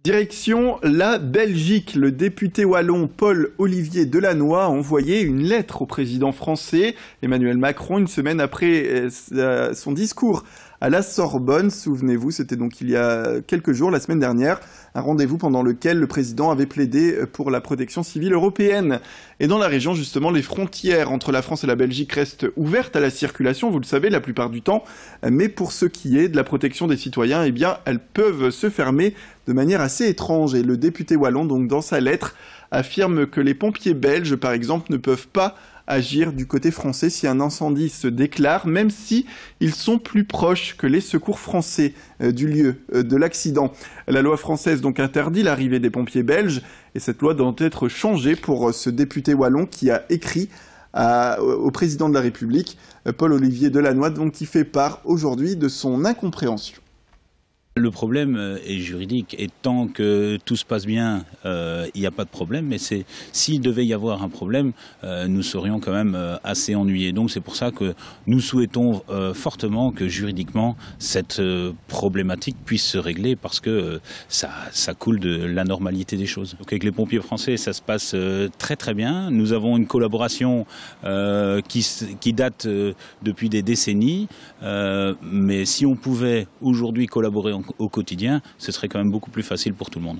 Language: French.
Direction la Belgique. Le député wallon Paul-Olivier Delannoy a envoyé une lettre au président français Emmanuel Macron une semaine après son discours à la Sorbonne. Souvenez-vous, c'était donc il y a quelques jours, la semaine dernière, un rendez-vous pendant lequel le président avait plaidé pour la protection civile européenne. Et dans la région, justement, les frontières entre la France et la Belgique restent ouvertes à la circulation, vous le savez, la plupart du temps. Mais pour ce qui est de la protection des citoyens, eh bien, elles peuvent se fermer de manière assez étrange. Et le député wallon, donc, dans sa lettre, affirme que les pompiers belges, par exemple, ne peuvent pas agir du côté français si un incendie se déclare, même si ils sont plus proches que les secours français du lieu de l'accident. La loi française donc interdit l'arrivée des pompiers belges et cette loi doit être changée pour ce député wallon qui a écrit au président de la République, Paul-Olivier Delannoy, donc qui fait part aujourd'hui de son incompréhension. Le problème est juridique et tant que tout se passe bien, il n'y a pas de problème. Mais s'il devait y avoir un problème, nous serions quand même assez ennuyés. Donc c'est pour ça que nous souhaitons fortement que juridiquement cette problématique puisse se régler parce que ça coule de la normalité des choses. Donc avec les pompiers français, ça se passe très très bien. Nous avons une collaboration qui date depuis des décennies. Mais si on pouvait aujourd'hui collaborer au quotidien, ce serait quand même beaucoup plus facile pour tout le monde.